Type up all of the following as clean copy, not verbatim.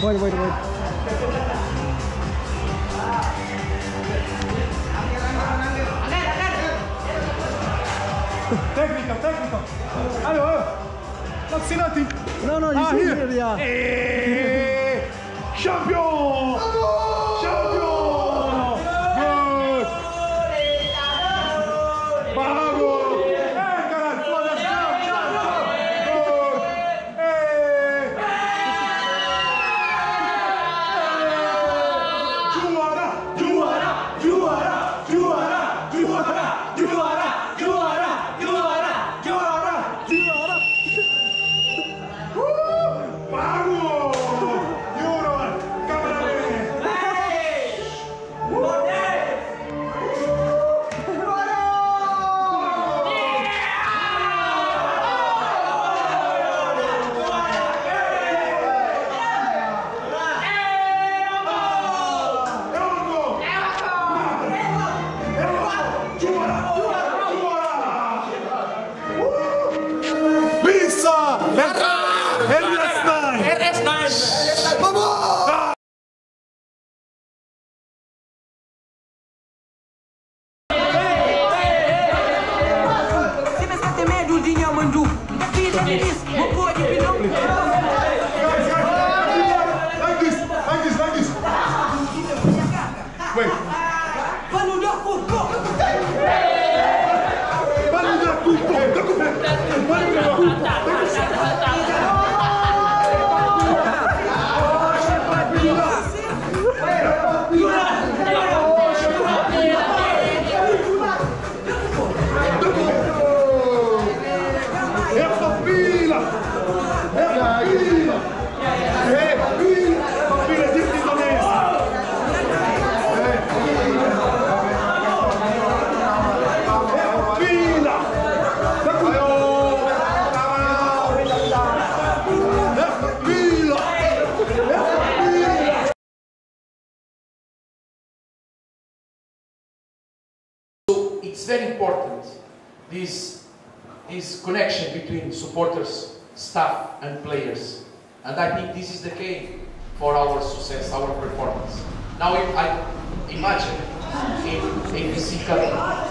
Wait. Técnica. Ayo. Not see nothing. No, you see here, yeah. Hey, champion! Champion! Good! Bravo! Hey, caralho, foda-se! Good! Hey! Bravo! YURAN! Cameraman! Pizza! RS9! Vamos! Você vai ter medo de Yamandu? Aqui, não pode, não. Like this. Wait. Pano da cuco. It's very important, this connection between supporters, staff and players. And I think this is the key for our success, our performance. Now I imagine in the Cup,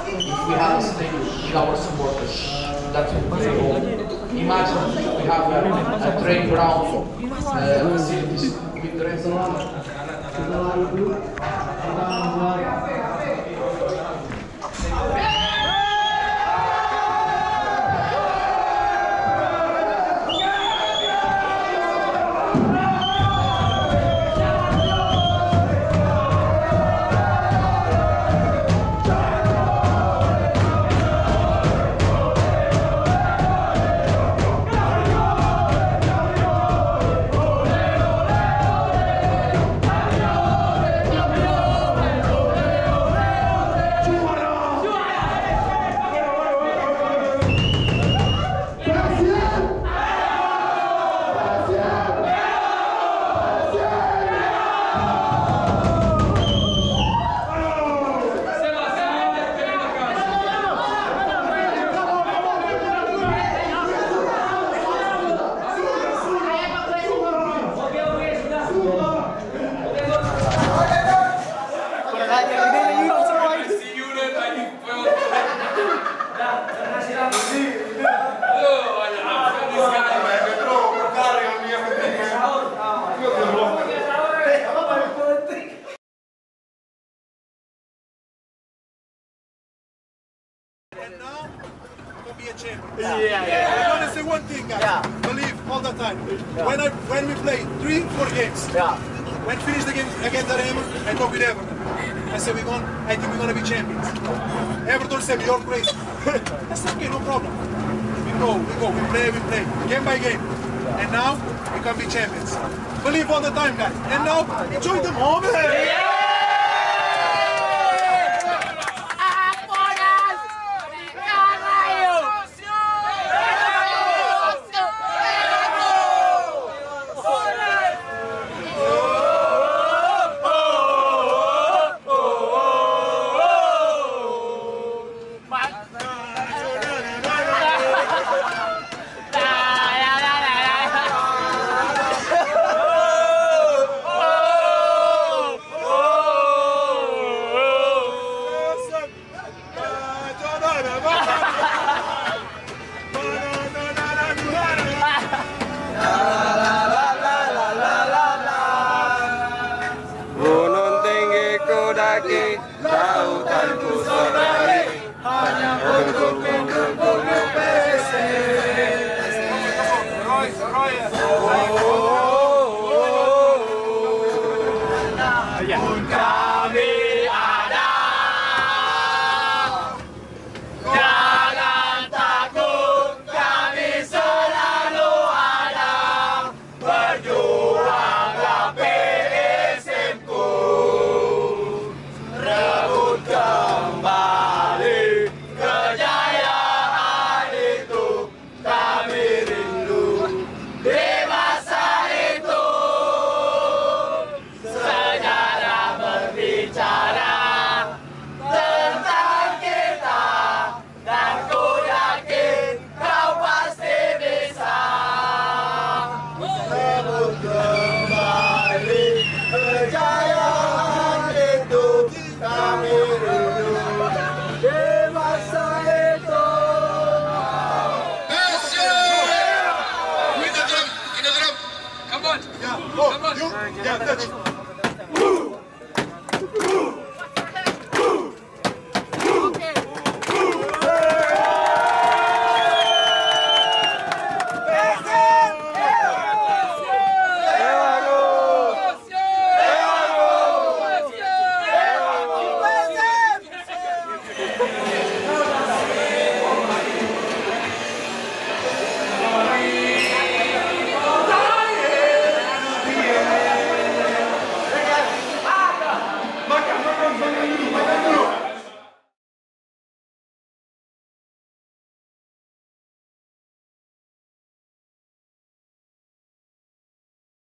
if we have a stadium with our supporters that will play home. Imagine we have a training ground, facilities with the rest. And now, to be a champion. I'm gonna say one thing, guys. Believe all the time. When we play 3-4 games, when finish the game against the Remo, I talk with Everton. I say I think we're gonna be champions. Everton said you're crazy. I said okay, no problem. We play, game by game. And now we can be champions. Believe all the time, guys. And now enjoy the moment. Yeah. Oh, you? Yeah, touch.